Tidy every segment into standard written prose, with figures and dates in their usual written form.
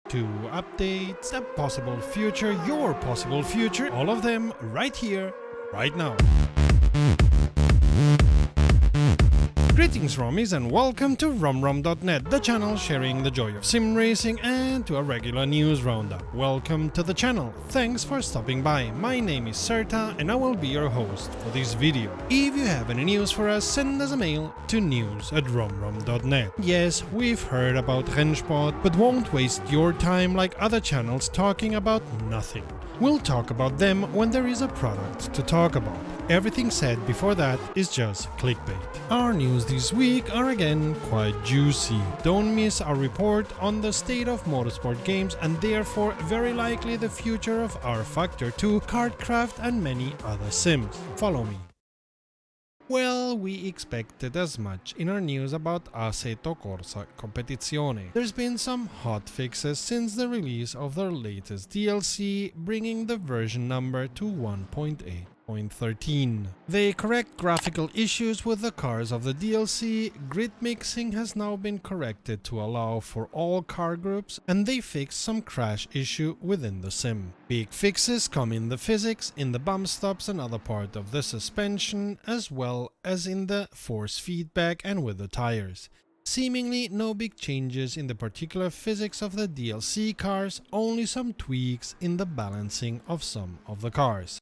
2 updates, a possible future, your possible future, all of them right here, right now. Greetings Romies and welcome to romrom.net, the channel sharing the joy of sim racing, and to a regular news roundup. Welcome to the channel, thanks for stopping by. My name is Serta and I will be your host for this video. If you have any news for us, send us a mail to news@romrom.net. Yes, we've heard about Rennsport, but won't waste your time like other channels talking about nothing. We'll talk about them when there is a product to talk about. Everything said before that is just clickbait. Our news this week are again quite juicy. Don't miss our report on the state of Motorsport Games and therefore very likely the future of rFactor 2, Kartcraft and many other sims. Follow me. Well, we expected as much in our news about Assetto Corsa Competizione. There's been some hotfixes since the release of their latest DLC, bringing the version number to 1.8.13. They correct graphical issues with the cars of the DLC, grid mixing has now been corrected to allow for all car groups, and they fixed some crash issue within the sim. Big fixes come in the physics, in the bump stops and other part of the suspension, as well as in the force feedback and with the tires. Seemingly no big changes in the particular physics of the DLC cars, only some tweaks in the balancing of some of the cars.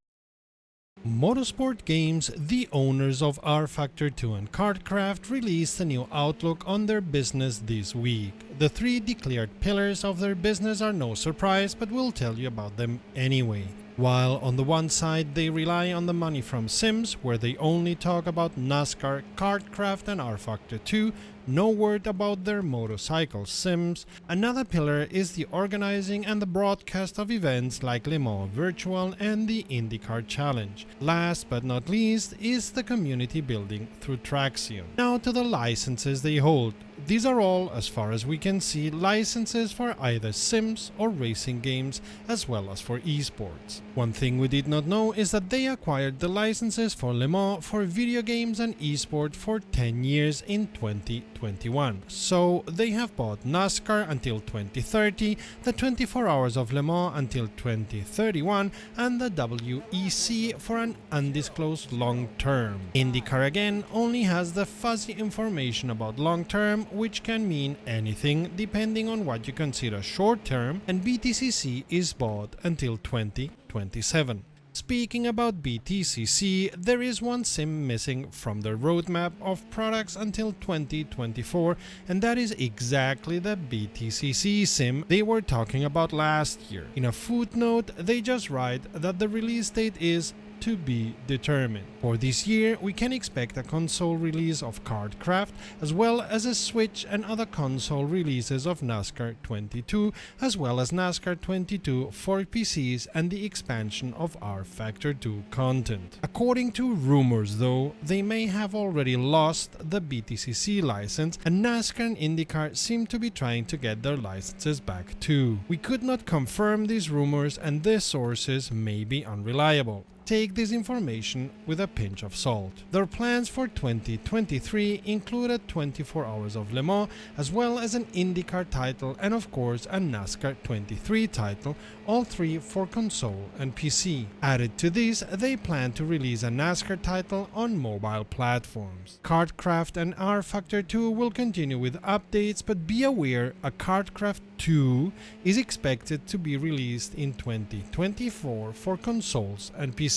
Motorsport Games, the owners of rFactor 2 and Kartcraft, released a new outlook on their business this week. The 3 declared pillars of their business are no surprise, but we'll tell you about them anyway. While on the one side they rely on the money from sims, where they only talk about NASCAR, Kartcraft and rFactor 2, no word about their motorcycle sims. Another pillar is the organizing and the broadcast of events like Le Mans Virtual and the IndyCar Challenge. Last but not least is the community building through Traxion. Now to the licenses they hold. These are all, as far as we can see, licenses for either sims or racing games, as well as for esports. One thing we did not know is that they acquired the licenses for Le Mans for video games and esport for 10 years in 2021. So they have bought NASCAR until 2030, the 24 Hours of Le Mans until 2031, and the WEC for an undisclosed long term. IndyCar again only has the fuzzy information about long term, which can mean anything depending on what you consider short term, and BTCC is bought until 2027. Speaking about BTCC, there is one sim missing from their roadmap of products until 2024, and that is exactly the BTCC sim they were talking about last year. In a footnote, they just write that the release date is to be determined. For this year, we can expect a console release of Kartcraft, as well as a Switch and other console releases of NASCAR 22, as well as NASCAR 22 for PCs and the expansion of rFactor 2 content. According to rumors though, they may have already lost the BTCC license, and NASCAR and IndyCar seem to be trying to get their licenses back too. We could not confirm these rumors and their sources may be unreliable. Take this information with a pinch of salt. Their plans for 2023 included 24 Hours of Le Mans, as well as an IndyCar title and of course a NASCAR 23 title, all 3 for console and PC. Added to this, they plan to release a NASCAR title on mobile platforms. Kartcraft and rFactor 2 will continue with updates, but be aware a Kartcraft 2 is expected to be released in 2024 for consoles and PC.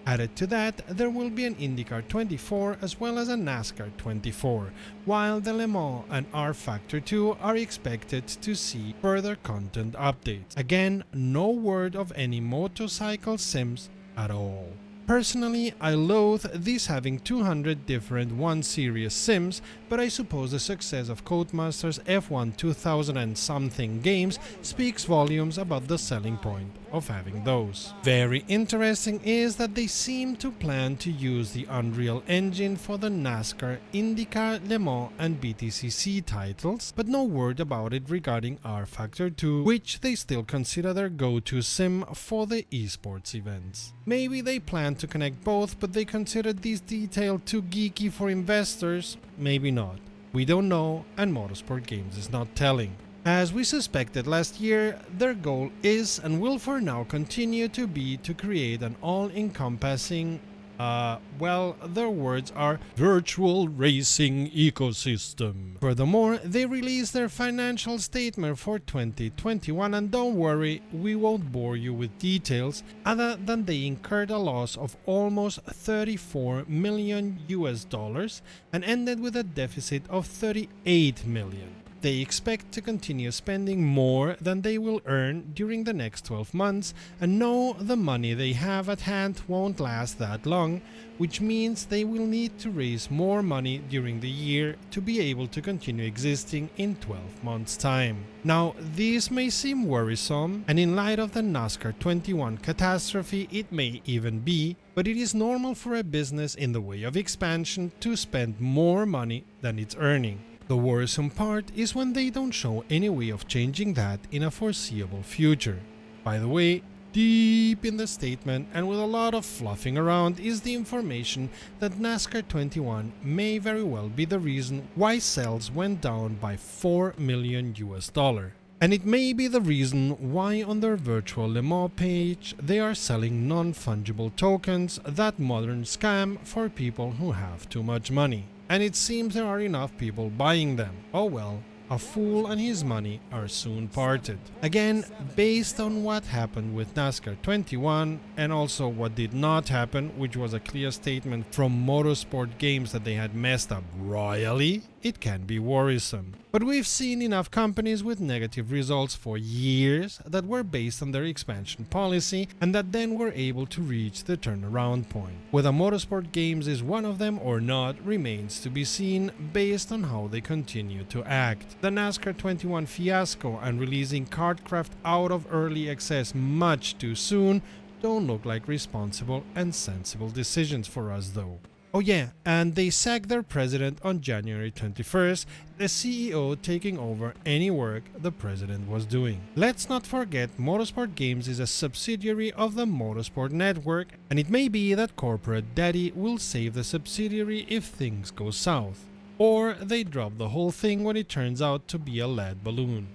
Added to that, there will be an IndyCar 24 as well as a NASCAR 24, while the Le Mans and rFactor 2 are expected to see further content updates. Again, no word of any motorcycle sims at all. Personally, I loathe this having 200 different 1 series sims, but I suppose the success of Codemasters F1 2000 and something games speaks volumes about the selling point of having those. Very interesting is that they seem to plan to use the Unreal Engine for the NASCAR, IndyCar, Le Mans and BTCC titles, but no word about it regarding rFactor 2, which they still consider their go-to sim for the esports events. Maybe they plan to connect both, but they consider this detail too geeky for investors? Maybe not. We don't know, and Motorsport Games is not telling. As we suspected last year, their goal is and will for now continue to be to create an all-encompassing, their words are virtual racing ecosystem. Furthermore, they released their financial statement for 2021, and don't worry, we won't bore you with details other than they incurred a loss of almost 34 million US dollars and ended with a deficit of 38 million. They expect to continue spending more than they will earn during the next 12 months and know the money they have at hand won't last that long, which means they will need to raise more money during the year to be able to continue existing in 12 months' time. Now, this may seem worrisome, and in light of the NASCAR 21 catastrophe it may even be, but it is normal for a business in the way of expansion to spend more money than it's earning. The worrisome part is when they don't show any way of changing that in a foreseeable future. By the way, deep in the statement and with a lot of fluffing around is the information that NASCAR 21 may very well be the reason why sales went down by 4 million US dollar. And it may be the reason why on their virtual Le Mans page they are selling non-fungible tokens, that modern scam for people who have too much money. And it seems there are enough people buying them. Oh well, a fool and his money are soon parted. Again, based on what happened with NASCAR 21 and also what did not happen, which was a clear statement from Motorsport Games that they had messed up royally, it can be worrisome. But we've seen enough companies with negative results for years that were based on their expansion policy and that then were able to reach the turnaround point. Whether Motorsport Games is one of them or not remains to be seen based on how they continue to act. The NASCAR 21 fiasco and releasing KartCraft out of early access much too soon don't look like responsible and sensible decisions for us though. Oh yeah, and they sacked their president on January 21st, the CEO taking over any work the president was doing. Let's not forget Motorsport Games is a subsidiary of the Motorsport Network, and it may be that corporate daddy will save the subsidiary if things go south. Or they drop the whole thing when it turns out to be a lead balloon.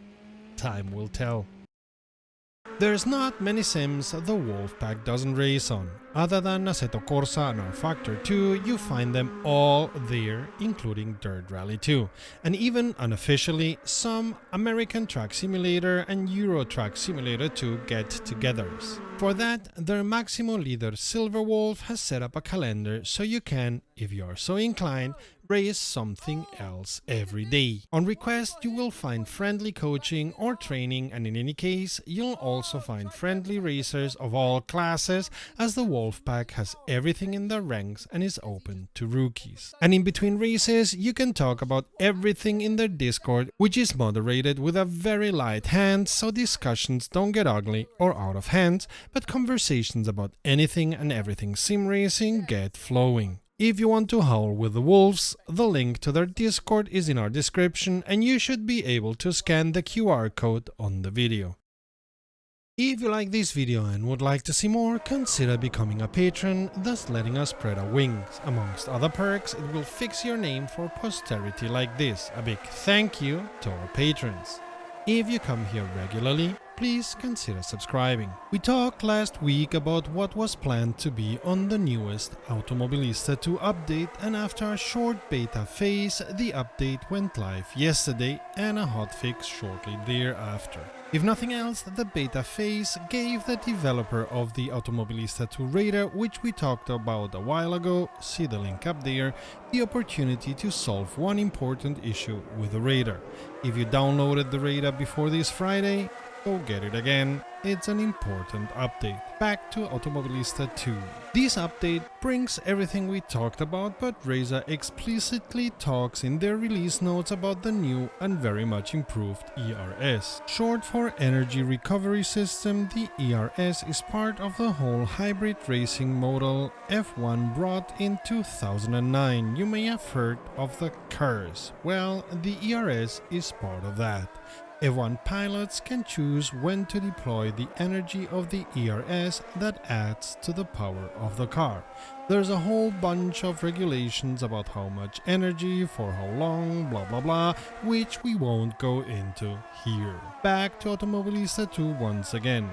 Time will tell. There's not many sims the Wolfpack doesn't race on. Other than Assetto Corsa and rFactor 2, you find them all there, including Dirt Rally 2, and even unofficially, some American Truck Simulator and Euro Truck Simulator 2 get-togethers. For that, their Maximo leader Silverwolf has set up a calendar so you can, if you are so inclined, race something else every day. On request, you will find friendly coaching or training, and in any case, you'll also find friendly racers of all classes, as the Wolfpack has everything in their ranks and is open to rookies. And in between races, you can talk about everything in their Discord, which is moderated with a very light hand, so discussions don't get ugly or out of hand, but conversations about anything and everything sim racing get flowing. If you want to howl with the wolves, the link to their Discord is in our description and you should be able to scan the QR code on the video. If you like this video and would like to see more, consider becoming a patron, thus letting us spread our wings. Amongst other perks, it will fix your name for posterity like this. A big thank you to our patrons. If you come here regularly, please consider subscribing. We talked last week about what was planned to be on the newest Automobilista 2 update, and after a short beta phase, the update went live yesterday and a hotfix shortly thereafter. If nothing else, the beta phase gave the developer of the Automobilista 2 radar, which we talked about a while ago, see the link up there, the opportunity to solve one important issue with the radar. If you downloaded the radar before this Friday, go get it again. It's an important update. Back to Automobilista 2. This update brings everything we talked about, but Razer explicitly talks in their release notes about the new and very much improved ERS. Short for Energy Recovery System, the ERS is part of the whole hybrid racing model F1 brought in 2009. You may have heard of the cars. Well, the ERS is part of that. F1 pilots can choose when to deploy the energy of the ERS that adds to the power of the car. There's a whole bunch of regulations about how much energy, for how long, blah blah blah, which we won't go into here. Back to Automobilista 2 once again.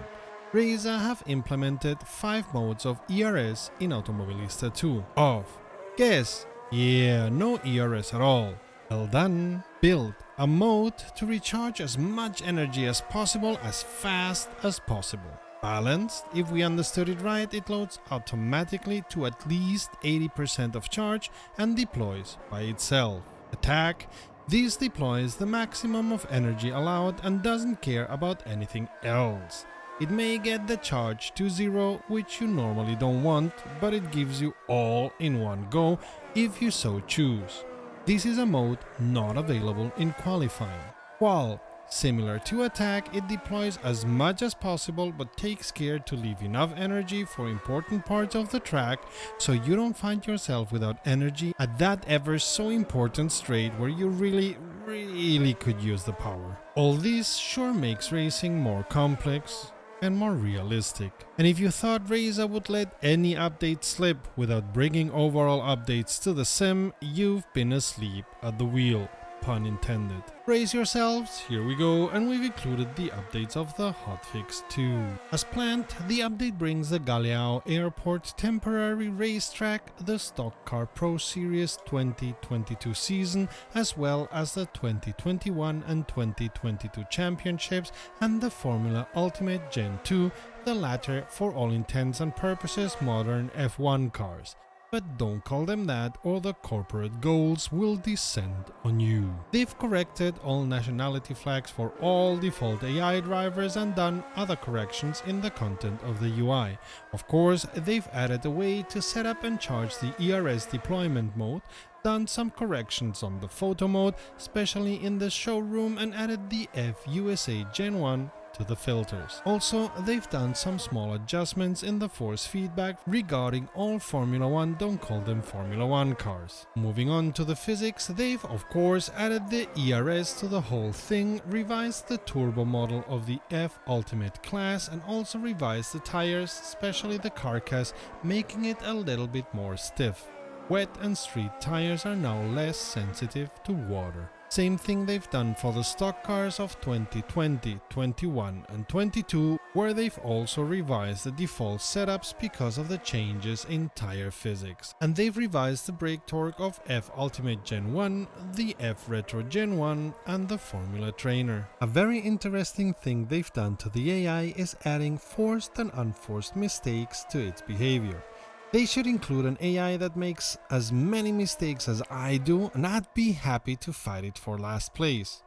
Reza have implemented 5 modes of ERS in Automobilista 2. Off. Guess? Yeah, no ERS at all. Well done. Build a mode to recharge as much energy as possible as fast as possible. Balanced, if we understood it right, it loads automatically to at least 80% of charge and deploys by itself. Attack, this deploys the maximum of energy allowed and doesn't care about anything else. It may get the charge to 0, which you normally don't want, but it gives you all in one go if you so choose. This is a mode not available in qualifying. Qual, similar to attack, it deploys as much as possible but takes care to leave enough energy for important parts of the track so you don't find yourself without energy at that ever so important straight where you really could use the power. All this sure makes racing more complex and more realistic. And if you thought Reza would let any update slip without bringing overall updates to the sim, you've been asleep at the wheel. Pun intended. Brace yourselves, here we go, and we've included the updates of the Hotfix 2. As planned, the update brings the Galeão Airport temporary racetrack, the Stock Car Pro Series 2022 season, as well as the 2021 and 2022 championships and the Formula Ultimate Gen 2, the latter for all intents and purposes modern F1 cars. But don't call them that or the corporate goals will descend on you. They've corrected all nationality flags for all default AI drivers and done other corrections in the content of the UI. Of course, they've added a way to set up and charge the ERS deployment mode, done some corrections on the photo mode, especially in the showroom, and added the FUSA Gen 1 to the filters. Also, they've done some small adjustments in the force feedback regarding all Formula 1, don't call them Formula 1 cars. Moving on to the physics, they've of course added the ERS to the whole thing, revised the turbo model of the F Ultimate class and also revised the tires, especially the carcass, making it a little bit more stiff. Wet and street tires are now less sensitive to water. Same thing they've done for the stock cars of 2020, 21 and 22, where they've also revised the default setups because of the changes in tire physics. And they've revised the brake torque of F Ultimate Gen 1, the F Retro Gen 1 and the Formula Trainer. A very interesting thing they've done to the AI is adding forced and unforced mistakes to its behavior. They should include an AI that makes as many mistakes as I do, and I'd be happy to fight it for last place.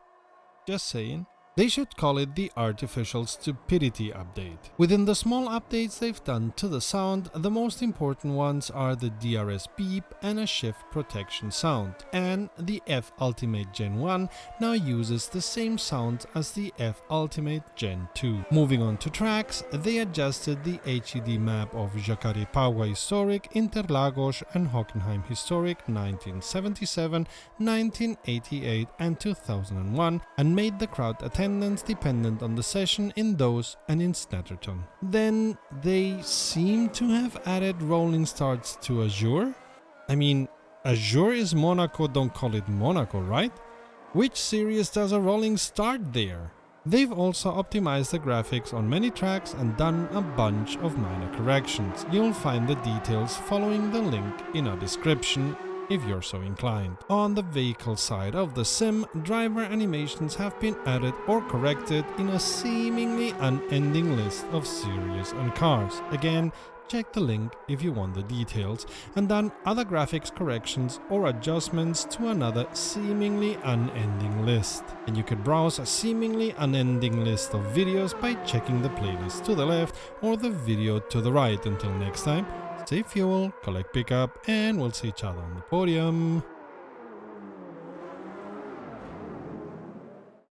Just saying. They should call it the Artificial Stupidity Update. Within the small updates they've done to the sound, the most important ones are the DRS beep and a shift protection sound, and the F Ultimate Gen 1 now uses the same sound as the F Ultimate Gen 2. Moving on to tracks, they adjusted the HUD map of Jacarepaguá Historic, Interlagos and Hockenheim Historic 1977, 1988 and 2001 and made the crowd attendance dependent on the session in those and in Snetterton. Then they seem to have added rolling starts to Azure. I mean, Azure is Monaco, don't call it Monaco, right? Which series does a rolling start there? They've also optimized the graphics on many tracks and done a bunch of minor corrections. You'll find the details following the link in our description if you're so inclined. On the vehicle side of the sim, driver animations have been added or corrected in a seemingly unending list of series and cars. Again, check the link if you want the details, and done other graphics corrections or adjustments to another seemingly unending list. And you could browse a seemingly unending list of videos by checking the playlist to the left or the video to the right. Until next time, save fuel, collect pickup, and we'll see each other on the podium.